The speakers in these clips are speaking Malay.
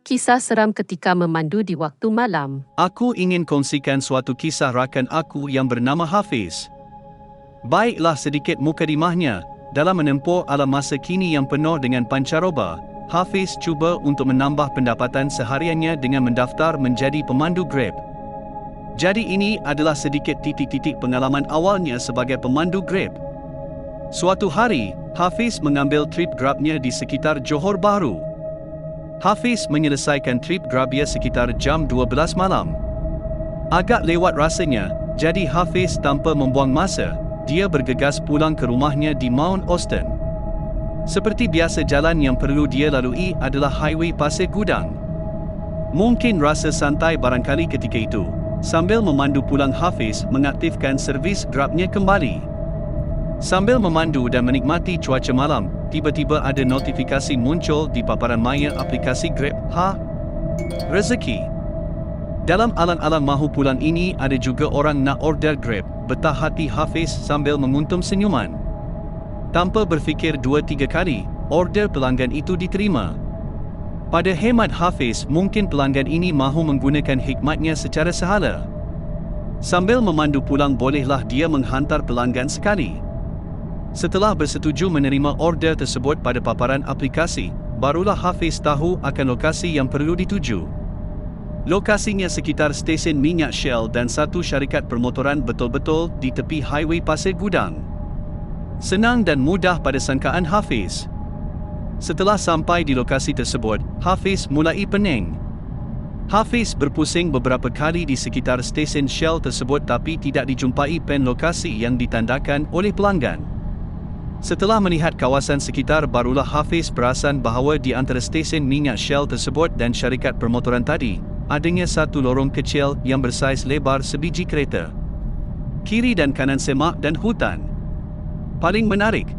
Kisah seram ketika memandu di waktu malam. Aku ingin kongsikan suatu kisah rakan aku yang bernama Hafiz. Baiklah sedikit mukadimahnya, dalam menempuh alam masa kini yang penuh dengan pancaroba, Hafiz cuba untuk menambah pendapatan sehariannya dengan mendaftar menjadi pemandu Grab. Jadi ini adalah sedikit titik-titik pengalaman awalnya sebagai pemandu Grab. Suatu hari, Hafiz mengambil trip Grabnya di sekitar Johor Bahru. Hafiz menyelesaikan trip Grabnya sekitar jam 12 malam. Agak lewat rasanya, jadi Hafiz tanpa membuang masa, dia bergegas pulang ke rumahnya di Mount Austin. Seperti biasa jalan yang perlu dia lalui adalah Highway Pasir Gudang. Mungkin rasa santai barangkali ketika itu, sambil memandu pulang Hafiz mengaktifkan servis Grabnya kembali. Sambil memandu dan menikmati cuaca malam, tiba-tiba ada notifikasi muncul di paparan maya aplikasi Grab. Rezeki. Dalam alang-alang mahu pulang ini ada juga orang nak order Grab. Betah hati Hafiz sambil menguntum senyuman. Tanpa berfikir 2-3 kali, order pelanggan itu diterima. Pada hemat Hafiz, mungkin pelanggan ini mahu menggunakan hikmatnya secara sehala. Sambil memandu pulang bolehlah dia menghantar pelanggan sekali. Setelah bersetuju menerima order tersebut pada paparan aplikasi, barulah Hafiz tahu akan lokasi yang perlu dituju. Lokasinya sekitar stesen minyak Shell dan satu syarikat permotoran betul-betul di tepi Highway Pasir Gudang. Senang dan mudah pada sangkaan Hafiz. Setelah sampai di lokasi tersebut, Hafiz mulai pening. Hafiz berpusing beberapa kali di sekitar stesen Shell tersebut tapi tidak dijumpai pen lokasi yang ditandakan oleh pelanggan. Setelah melihat kawasan sekitar barulah Hafiz perasan bahawa di antara stesen minyak Shell tersebut dan syarikat permotoran tadi, adanya satu lorong kecil yang bersaiz lebar sebiji kereta. Kiri dan kanan semak dan hutan. Paling menarik.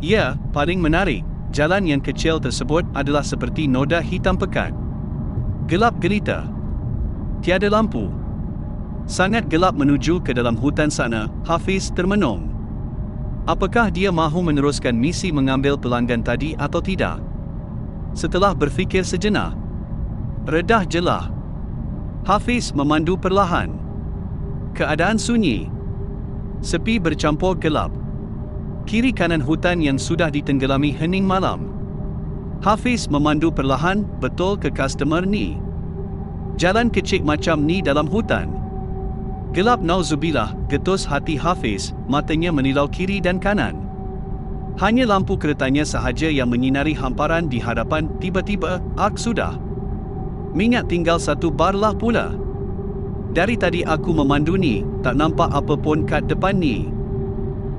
Ya, paling menarik, jalan yang kecil tersebut adalah seperti noda hitam pekat. Gelap gelita. Tiada lampu. Sangat gelap menuju ke dalam hutan sana, Hafiz termenung. Apakah dia mahu meneruskan misi mengambil pelanggan tadi atau tidak? Setelah berfikir sejenak, redah jelah. Hafiz memandu perlahan. Keadaan sunyi. Sepi bercampur gelap. Kiri kanan hutan yang sudah ditenggelami hening malam. Hafiz memandu perlahan betul ke customer ni. Jalan kecil macam ni dalam hutan. Gelap nauzubillah, getus hati Hafiz, matanya menilau kiri dan kanan. Hanya lampu keretanya sahaja yang menyinari hamparan di hadapan, tiba-tiba, sudah. Minyak tinggal satu bar lah pula. Dari tadi aku memandu ni, tak nampak apa pun kat depan ni.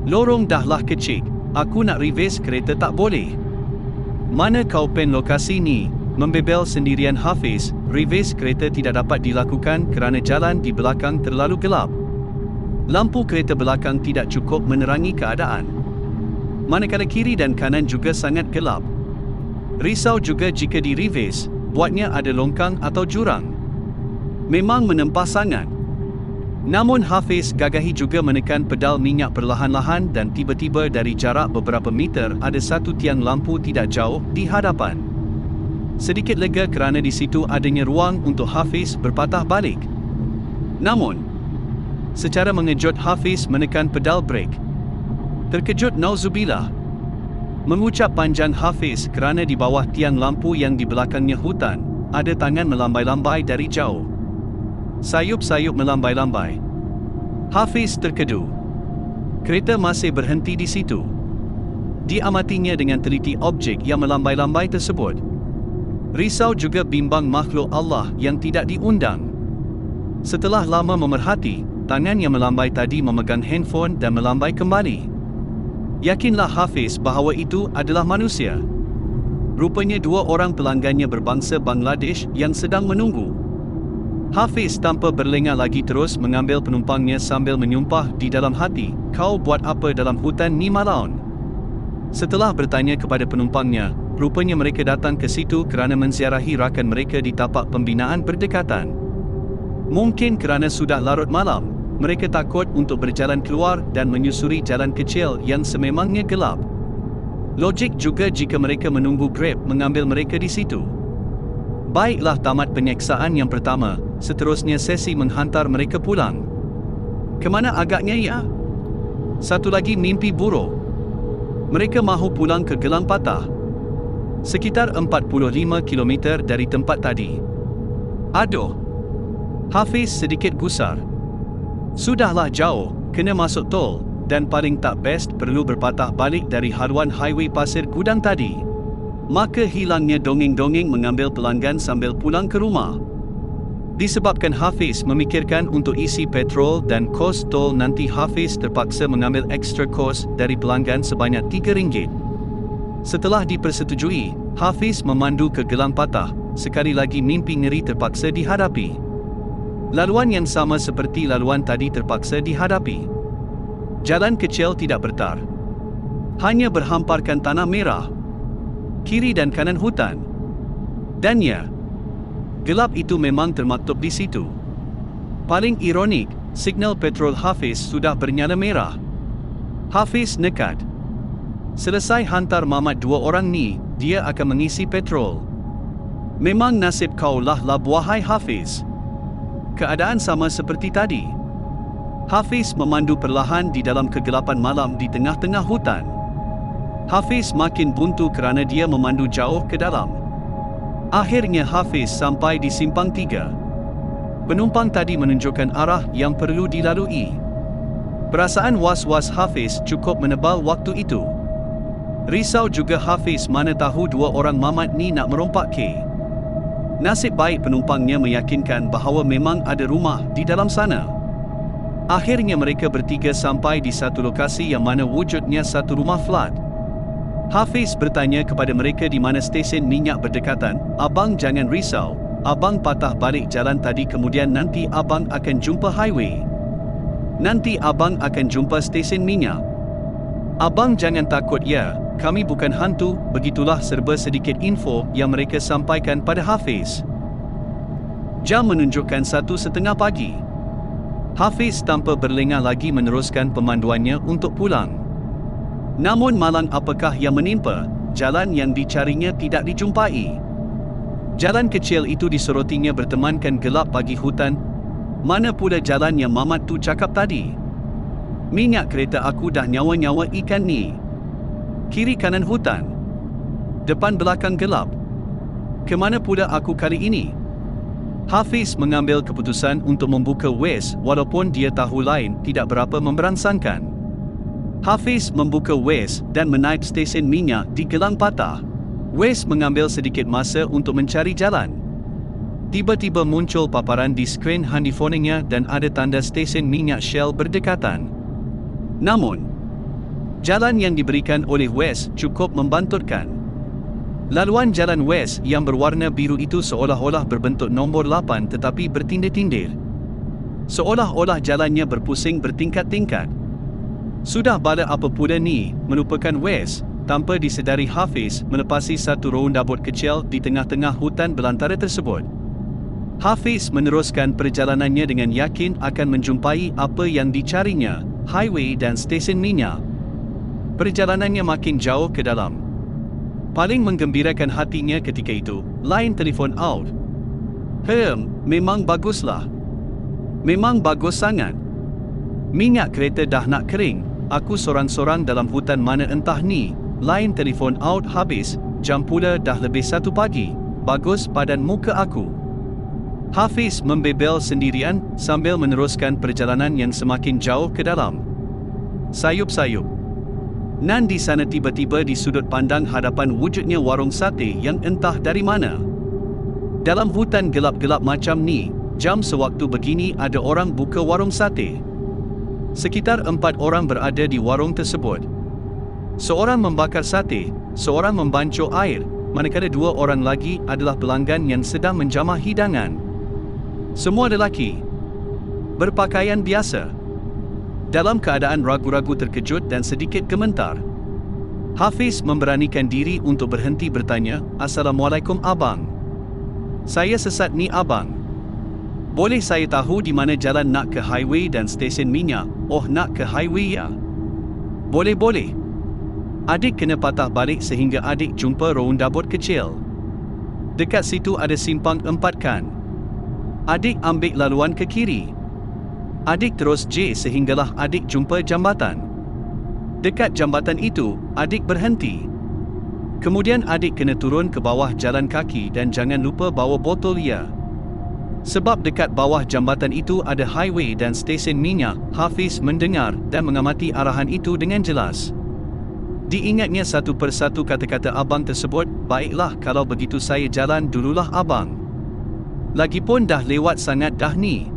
Lorong dahlah kecil, aku nak reverse kereta tak boleh. Mana kau pen lokasi ni? Membebel sendirian Hafiz, reverse kereta tidak dapat dilakukan kerana jalan di belakang terlalu gelap. Lampu kereta belakang tidak cukup menerangi keadaan. Manakala kiri dan kanan juga sangat gelap. Risau juga jika di reverse, buatnya ada longkang atau jurang. Memang menempah sangat. Namun Hafiz gagahi juga menekan pedal minyak perlahan-lahan dan tiba-tiba dari jarak beberapa meter ada satu tiang lampu tidak jauh di hadapan. Sedikit lega kerana di situ adanya ruang untuk Hafiz berpatah balik. Namun, secara mengejut Hafiz menekan pedal brek. Terkejut nauzubillah. Mengucap panjang Hafiz kerana di bawah tiang lampu yang di belakangnya hutan, ada tangan melambai-lambai dari jauh. Sayup-sayup melambai-lambai. Hafiz terkedu. Kereta masih berhenti di situ. Diamatinya dengan teliti objek yang melambai-lambai tersebut. Risau juga bimbang makhluk Allah yang tidak diundang. Setelah lama memerhati, tangan yang melambai tadi memegang handphone dan melambai kembali. Yakinlah Hafiz bahawa itu adalah manusia. Rupanya dua orang pelanggannya berbangsa Bangladesh yang sedang menunggu. Hafiz tanpa berlengah lagi terus mengambil penumpangnya sambil menyumpah di dalam hati, kau buat apa dalam hutan ni malam? Setelah bertanya kepada penumpangnya, rupanya mereka datang ke situ kerana menziarahi rakan mereka di tapak pembinaan berdekatan. Mungkin kerana sudah larut malam, mereka takut untuk berjalan keluar dan menyusuri jalan kecil yang sememangnya gelap. Logik juga jika mereka menunggu Grab mengambil mereka di situ. Baiklah, tamat penyeksaan yang pertama, seterusnya sesi menghantar mereka pulang. Kemana agaknya ya? Satu lagi mimpi buruk. Mereka mahu pulang ke Gelang Patah. Sekitar 45 km dari tempat tadi. Aduh. Hafiz sedikit gusar. Sudahlah jauh, kena masuk tol, dan paling tak best perlu berpatah balik dari haluan highway Pasir Gudang tadi. Maka hilangnya dongeng-dongeng mengambil pelanggan sambil pulang ke rumah. Disebabkan Hafiz memikirkan untuk isi petrol dan kos tol, nanti Hafiz terpaksa mengambil extra kos dari pelanggan sebanyak RM3. Setelah dipersetujui, Hafiz memandu ke Gelang Patah. Sekali lagi mimpi ngeri terpaksa dihadapi. Laluan yang sama seperti laluan tadi terpaksa dihadapi. Jalan kecil tidak bertar. Hanya berhamparkan tanah merah. Kiri dan kanan hutan. Dan ya, gelap itu memang termaktub di situ. Paling ironik, signal petrol Hafiz sudah bernyala merah. Hafiz nekat. Selesai hantar mamat 2 orang ni, dia akan mengisi petrol. Memang nasib kau lah wahai Hafiz. Keadaan sama seperti tadi. Hafiz memandu perlahan di dalam kegelapan malam di tengah-tengah hutan. Hafiz makin buntu kerana dia memandu jauh ke dalam. Akhirnya Hafiz sampai di simpang 3. Penumpang tadi menunjukkan arah yang perlu dilalui. Perasaan was-was Hafiz cukup menebal waktu itu. Risau juga Hafiz, mana tahu 2 orang mamat ni nak merompak ke. Nasib baik penumpangnya meyakinkan bahawa memang ada rumah di dalam sana. Akhirnya mereka bertiga sampai di satu lokasi yang mana wujudnya satu rumah flat. Hafiz bertanya kepada mereka di mana stesen minyak berdekatan. Abang jangan risau, abang patah balik jalan tadi, kemudian nanti abang akan jumpa highway. Nanti abang akan jumpa stesen minyak. Abang jangan takut ya, kami bukan hantu. Begitulah serba sedikit info yang mereka sampaikan pada Hafiz. Jam menunjukkan 1:30 pagi. Hafiz tanpa berlengah lagi meneruskan pemanduannya untuk pulang. Namun malang apakah yang menimpa, jalan yang dicarinya tidak dijumpai. Jalan kecil itu disorotinya bertemankan gelap bagi hutan. Mana pula jalan yang mamat tu cakap tadi? Minyak kereta aku dah nyawa-nyawa ikan ni. Kiri kanan hutan. Depan belakang gelap. Kemana pula aku kali ini? Hafiz mengambil keputusan untuk membuka Waze walaupun dia tahu lain tidak berapa memberangsangkan. Hafiz membuka Waze dan menaip stesen minyak di Gelang Patah. Waze mengambil sedikit masa untuk mencari jalan. Tiba-tiba muncul paparan di skrin handifonnya dan ada tanda stesen minyak Shell berdekatan. Namun, jalan yang diberikan oleh Waze cukup membantutkan. Laluan jalan Waze yang berwarna biru itu seolah-olah berbentuk nombor 8 tetapi bertindir-tindir. Seolah-olah jalannya berpusing bertingkat-tingkat. Sudah bala apa pula ni, melupakan Waze. Tanpa disedari Hafiz melepasi satu roundabout kecil di tengah-tengah hutan belantara tersebut. Hafiz meneruskan perjalanannya dengan yakin akan menjumpai apa yang dicarinya, highway dan stesen minyak. Perjalanannya makin jauh ke dalam. Paling menggembirakan hatinya ketika itu, line telefon out. Memang baguslah. Memang bagus sangat. Minyak kereta dah nak kering, aku sorang-sorang dalam hutan mana entah ni. Line telefon out habis, jam pula dah lebih 1 pagi. Bagus padan muka aku. Hafiz membebel sendirian sambil meneruskan perjalanan yang semakin jauh ke dalam. Sayup-sayup. Nan di sana tiba-tiba di sudut pandang hadapan wujudnya warung sate yang entah dari mana. Dalam hutan gelap-gelap macam ni, jam sewaktu begini ada orang buka warung sate. Sekitar 4 orang berada di warung tersebut. Seorang membakar sate, seorang membancuh air, manakala 2 orang lagi adalah pelanggan yang sedang menjamah hidangan. Semua lelaki. Berpakaian biasa. Dalam keadaan ragu-ragu, terkejut dan sedikit gemetar. Hafiz memberanikan diri untuk berhenti bertanya, "Assalamualaikum abang. Saya sesat ni abang. Boleh saya tahu di mana jalan nak ke highway dan stesen minyak?" "Oh, nak ke highway ya? Boleh. Adik kena patah balik sehingga adik jumpa roundabout kecil. Dekat situ ada simpang 4 kan. Adik ambil laluan ke kiri. Adik terus J sehinggalah adik jumpa jambatan. Dekat jambatan itu, adik berhenti. Kemudian adik kena turun ke bawah jalan kaki dan jangan lupa bawa botol ya. Sebab dekat bawah jambatan itu ada highway dan stesen minyak. Hafiz mendengar dan mengamati arahan itu dengan jelas. Diingatnya satu persatu kata-kata abang tersebut. Baiklah kalau begitu saya jalan dululah abang. Lagipun dah lewat sangat dah ni.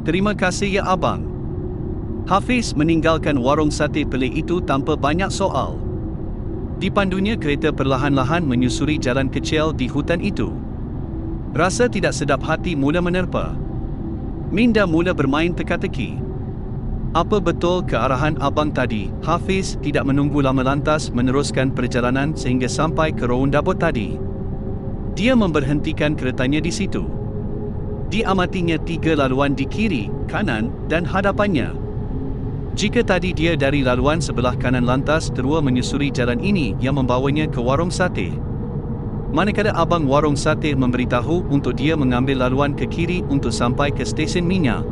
Terima kasih ya abang. Hafiz meninggalkan warung sate pelik itu tanpa banyak soal. Dipandunya kereta perlahan-lahan menyusuri jalan kecil di hutan itu. Rasa tidak sedap hati mula menerpa. Minda mula bermain teka-teki. Apa betul kearahan abang tadi? Hafiz tidak menunggu lama lantas meneruskan perjalanan sehingga sampai ke roundabout tadi. Dia memberhentikan keretanya di situ. Diamatinya 3 laluan di kiri, kanan dan hadapannya. Jika tadi dia dari laluan sebelah kanan lantas terus menyusuri jalan ini yang membawanya ke warung sate. Manakala abang warung sate memberitahu untuk dia mengambil laluan ke kiri untuk sampai ke stesen minyak.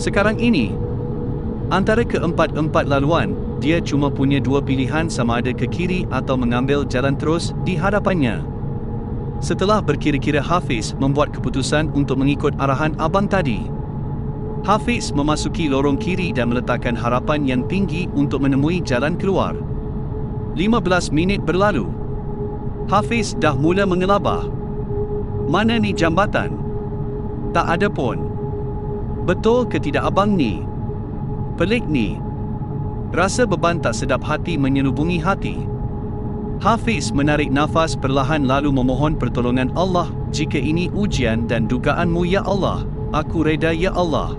Sekarang ini, antara keempat-empat laluan, dia cuma punya 2 pilihan sama ada ke kiri atau mengambil jalan terus di hadapannya. Setelah berkira-kira Hafiz membuat keputusan untuk mengikut arahan abang tadi. Hafiz memasuki lorong kiri dan meletakkan harapan yang tinggi untuk menemui jalan keluar. 15 minit berlalu. Hafiz dah mula mengelabah. Mana ni jambatan? Tak ada pun. Betul ke tidak abang ni? Pelik ni. Rasa beban tak sedap hati menyelubungi hati. Hafiz menarik nafas perlahan lalu memohon pertolongan Allah. Jika ini ujian dan dugaanmu ya Allah, aku reda ya Allah.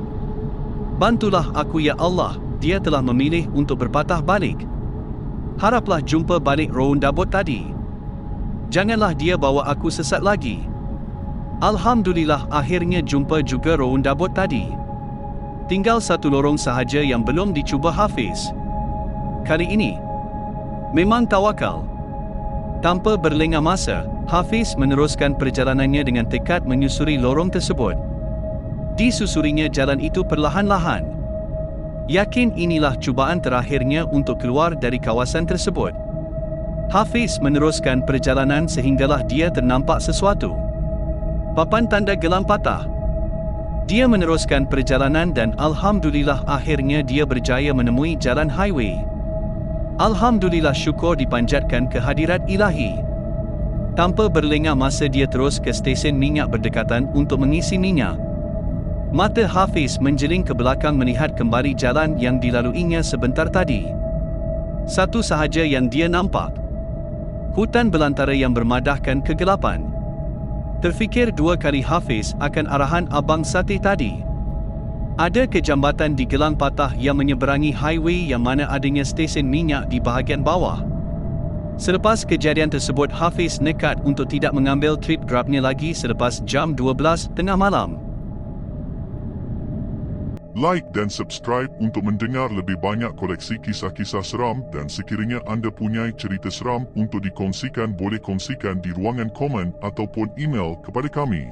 Bantulah aku ya Allah, dia telah memilih untuk berpatah balik. Haraplah jumpa balik roundabout tadi. Janganlah dia bawa aku sesat lagi. Alhamdulillah akhirnya jumpa juga roundabout tadi. Tinggal 1 lorong sahaja yang belum dicuba Hafiz. Kali ini, memang tawakal. Tanpa berlengah masa, Hafiz meneruskan perjalanannya dengan tekad menyusuri lorong tersebut. Disusurinya jalan itu perlahan-lahan. Yakin inilah cubaan terakhirnya untuk keluar dari kawasan tersebut. Hafiz meneruskan perjalanan sehinggalah dia ternampak sesuatu. Papan tanda gelam patah. Dia meneruskan perjalanan dan alhamdulillah akhirnya dia berjaya menemui jalan highway. Alhamdulillah syukur dipanjatkan kehadirat ilahi. Tanpa berlengah masa dia terus ke stesen minyak berdekatan untuk mengisi minyak. Mata Hafiz menjeling ke belakang melihat kembali jalan yang dilaluinya sebentar tadi. Satu sahaja yang dia nampak. Hutan belantara yang bermadahkan kegelapan. Terfikir 2 kali Hafiz akan arahan abang sate tadi. Ada kejambatan di gelang patah yang menyeberangi highway yang mana adanya stesen minyak di bahagian bawah. Selepas kejadian tersebut Hafiz nekat untuk tidak mengambil trip Grabnya lagi selepas jam 12 tengah malam. Like dan subscribe untuk mendengar lebih banyak koleksi kisah-kisah seram dan sekiranya anda punya cerita seram untuk dikongsikan boleh kongsikan di ruangan komen ataupun email kepada kami.